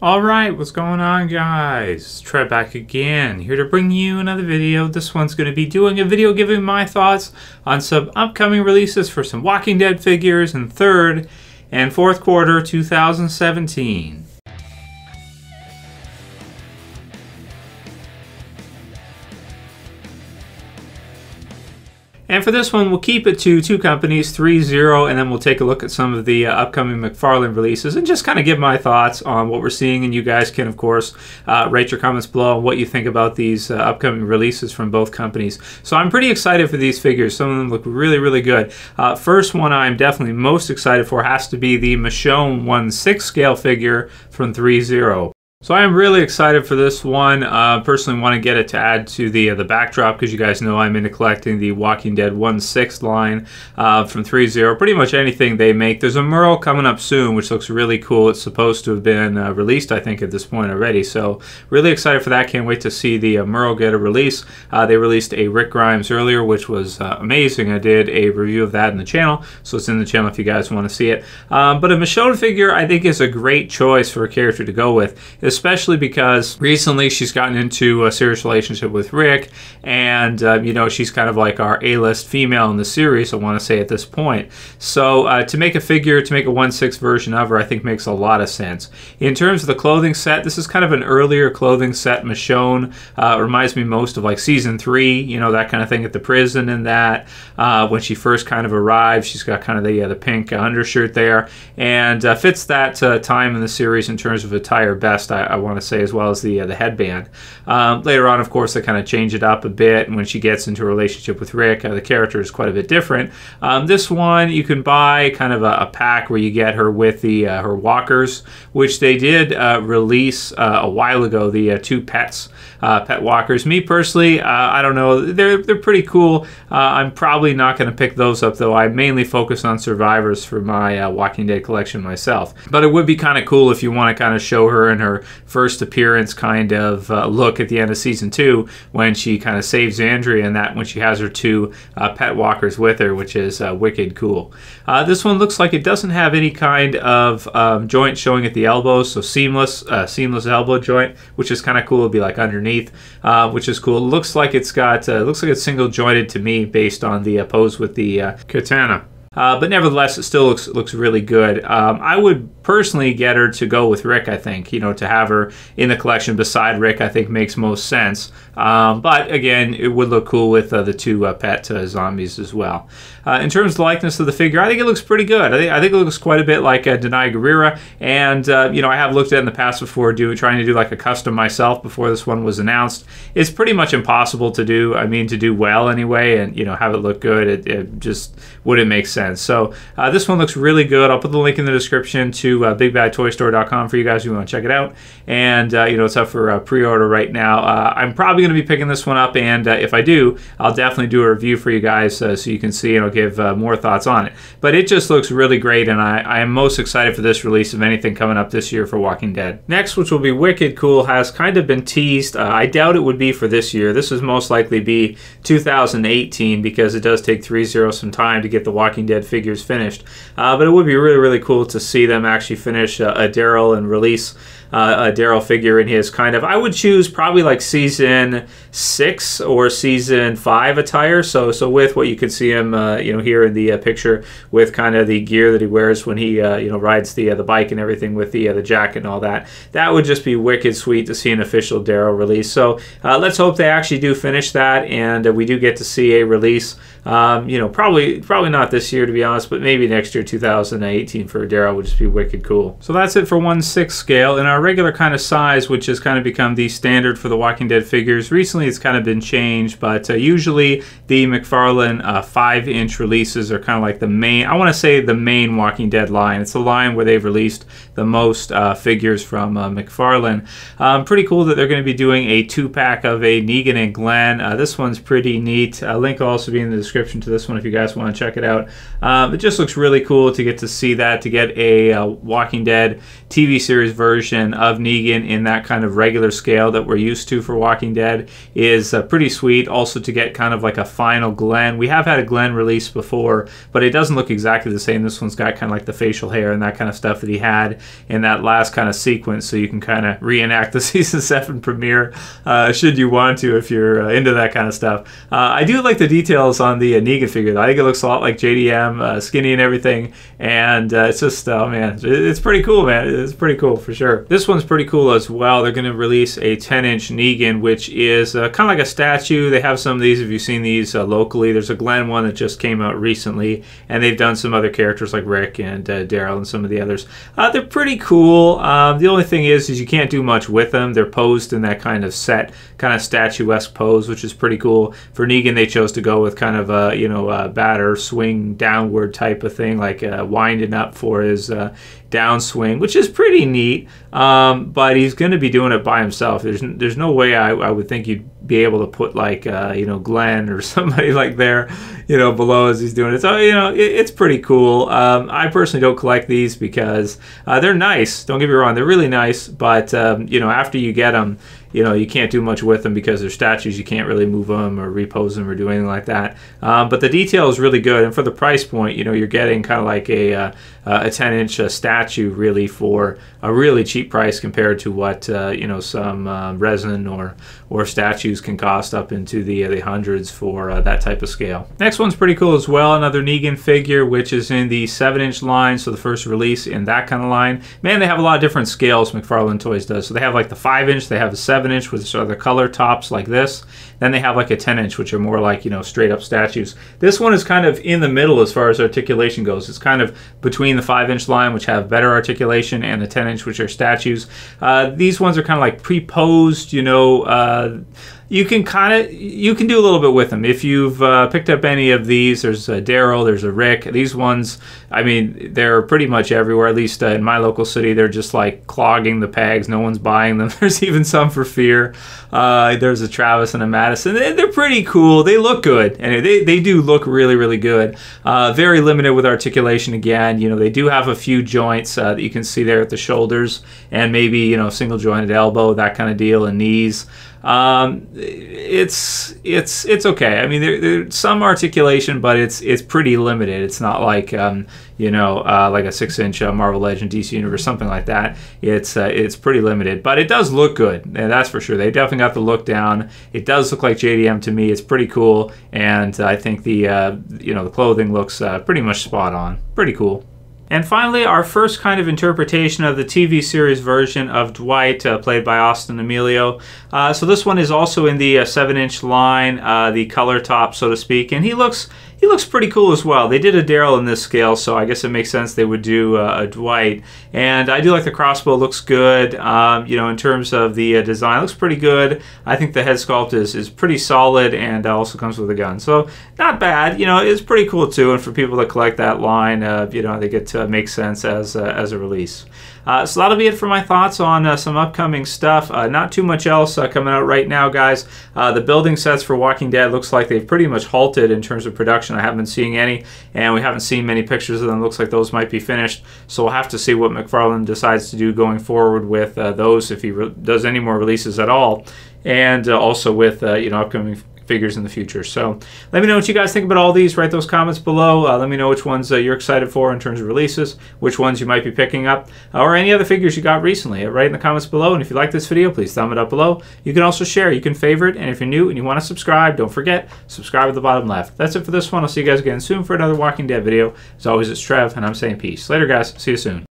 Alright, what's going on, guys? Trev back again, here to bring you another video. This one's going to be doing a video giving my thoughts on some upcoming releases for some Walking Dead figures in third and fourth quarter 2017. And for this one, we'll keep it to two companies, ThreeZero, and then we'll take a look at some of the upcoming McFarlane releases and just kind of give my thoughts on what we're seeing. And you guys can, of course, rate your comments below on what you think about these upcoming releases from both companies. So I'm pretty excited for these figures. Some of them look really, really good. First one I'm definitely most excited for has to be the Michonne 1/6 scale figure from ThreeZero. So I am really excited for this one. Personally want to get it to add to the backdrop because you guys know I'm into collecting the Walking Dead 1/6 line from ThreeZero. Pretty much anything they make. There's a Merle coming up soon, which looks really cool. It's supposed to have been released, I think, at this point already. So really excited for that. Can't wait to see the Merle get a release. They released a Rick Grimes earlier, which was amazing. I did a review of that in the channel, so it's in the channel if you guys want to see it. But a Michonne figure, I think, is a great choice for a character to go with, especially because recently she's gotten into a serious relationship with Rick, and you know, she's kind of like our A-list female in the series, I want to say, at this point. So to make a figure, to make a 1/6 version of her, I think makes a lot of sense. In terms of the clothing set, this is kind of an earlier clothing set. Michonne reminds me most of like season 3, you know, that kind of thing at the prison, and that when she first kind of arrives, she's got kind of the pink undershirt there, and fits that time in the series in terms of attire best, I want to say, as well as the headband. Later on, of course, they kind of change it up a bit, and when she gets into a relationship with Rick, the character is quite a bit different. This one, you can buy kind of a pack where you get her with the her walkers, which they did release a while ago, the two pet walkers. Me personally, I don't know, they're pretty cool. I'm probably not going to pick those up, though. I mainly focus on survivors for my Walking Dead collection myself. But it would be kind of cool if you want to kind of show her in her first appearance kind of look at the end of season 2, when she kind of saves Andrea, and that when she has her two pet walkers with her, which is wicked cool. This one looks like it doesn't have any kind of joint showing at the elbows, so seamless elbow joint, which is kind of cool. It'll be like underneath, which is cool. It looks like it's got looks like it's single jointed to me based on the pose with the katana. But nevertheless, it still looks really good. I would personally get her to go with Rick, I think. You know, to have her in the collection beside Rick, I think makes most sense. But again, it would look cool with the two pet zombies as well. In terms of the likeness of the figure, I think it looks pretty good. I think it looks quite a bit like Denai Guerrera, and you know, I have looked at it in the past before, trying to do like a custom myself before this one was announced. It's pretty much impossible to do. I mean, to do well anyway, and you know, have it look good. It just wouldn't make sense. So this one looks really good. I'll put the link in the description to BigBadToyStore.com for you guys who want to check it out. And you know, it's up for pre-order right now. I'm probably going to be picking this one up, and if I do, I'll definitely do a review for you guys so you can see, and I'll give more thoughts on it. But it just looks really great, and I am most excited for this release of anything coming up this year for Walking Dead. Next, which will be wicked cool, has kind of been teased. I doubt it would be for this year. This would most likely be 2018, because it does take ThreeZero some time to get the Walking Dead figures finished. But it would be really, really cool to see them actually finish a Daryl and release a Daryl figure in his kind of, I would choose probably like season 6 or season 5 attire. So with what you could see him, you know, here in the picture, with kind of the gear that he wears when he, you know, rides the bike and everything, with the jacket and all that. That would just be wicked sweet to see an official Daryl release. So let's hope they actually do finish that, and we do get to see a release. You know, probably not this year, to be honest, but maybe next year, 2018, for Daryl would just be wicked cool. So that's it for 1/6 scale. In our regular kind of size, which has kind of become the standard for the Walking Dead figures, recently it's kind of been changed, but usually the McFarlane 5-inch releases are kind of like the main, I want to say the main Walking Dead line. It's the line where they've released the most figures from McFarlane. Pretty cool that they're going to be doing a 2-pack of a Negan and Glenn. This one's pretty neat. Link will also be in the description to this one if you guys want to check it out. It just looks really cool to get to see that, to get a Walking Dead TV series version version of Negan in that kind of regular scale that we're used to for Walking Dead is pretty sweet. Also to get kind of like a final Glenn. We have had a Glenn release before, but it doesn't look exactly the same. This one's got kind of like the facial hair and that kind of stuff that he had in that last kind of sequence, so you can kind of reenact the season 7 premiere should you want to, if you're into that kind of stuff. I do like the details on the Negan figure though. I think it looks a lot like JDM, skinny and everything, and it's just, oh man, it's pretty cool, man. It's pretty cool for sure. This one's pretty cool as well. They're going to release a 10-inch Negan, which is kind of like a statue. They have some of these, if you've seen these locally. There's a Glenn one that just came out recently, and they've done some other characters like Rick and Daryl and some of the others. They're pretty cool. The only thing is you can't do much with them. They're posed in that kind of set, kind of statuesque pose, which is pretty cool. For Negan, they chose to go with kind of a batter swing downward type of thing, like winding up for his downswing, which is pretty neat. But he's going to be doing it by himself. There's no way I would think you'd be able to put like Glenn or somebody like there below as he's doing it. So it's pretty cool. I personally don't collect these because they're nice, don't get me wrong, they're really nice, but after you get them, you can't do much with them because they're statues. You can't really move them or repose them or do anything like that. But the detail is really good, and for the price point, you're getting kind of like a 10-inch statue really for a really cheap price compared to what some resin or statues can cost up into the hundreds for that type of scale. Next one's pretty cool as well. Another Negan figure, which is in the 7-inch line, so the first release in that kind of line. Man, they have a lot of different scales, McFarlane Toys does. So they have like the 5-inch, they have a 7-inch, which are the color tops like this. Then they have like a 10-inch, which are more like straight up statues. This one is kind of in the middle as far as articulation goes. It's kind of between the 5-inch line, which have better articulation, and the 10-inch, which are statues. These ones are kind of like pre-posed, you can do a little bit with them. If you've picked up any of these, there's a Daryl, there's a Rick. These ones, I mean, they're pretty much everywhere. At least in my local city, they're just like clogging the pegs. No one's buying them. There's even some for fear. There's a Travis and a Madison. They're pretty cool. They look good, and they do look really, really good. Very limited with articulation again. They do have a few joints that you can see there at the shoulders, and maybe single jointed elbow, that kind of deal, and knees. It's okay. I mean, there's some articulation, but it's pretty limited. It's not like like a 6-inch Marvel Legend DC Universe, something like that. It's pretty limited, but it does look good, and that's for sure. They definitely got the look down. It does look like JDM to me. It's pretty cool, and I think the the clothing looks pretty much spot on. Pretty cool. And finally, our first kind of interpretation of the TV series version of Dwight, played by Austin Emilio. So this one is also in the 7-inch line, the color top, so to speak, and he looks pretty cool as well. They did a Daryl in this scale, so I guess it makes sense they would do a Dwight. And I do like the crossbow. Looks good. In terms of the design, looks pretty good. I think the head sculpt is pretty solid, and also comes with a gun, so not bad. It's pretty cool too. And for people that collect that line, they get to make sense as a release. So that'll be it for my thoughts on some upcoming stuff. Not too much else coming out right now, guys. The building sets for Walking Dead looks like they've pretty much halted in terms of production. I haven't been seeing any, and we haven't seen many pictures of them. Looks like those might be finished, so we'll have to see what McFarlane decides to do going forward with those, if he does any more releases at all, and also with upcoming figures in the future. So let me know what you guys think about all these. Write those comments below. Let me know which ones you're excited for in terms of releases, which ones you might be picking up, or any other figures you got recently. Write in the comments below, and if you like this video, please thumb it up below. You can also share, you can favorite, and if you're new and you want to subscribe, don't forget, subscribe at the bottom left. That's it for this one. I'll see you guys again soon for another Walking Dead video. As always, it's Trev, and I'm saying peace. Later, guys. See you soon.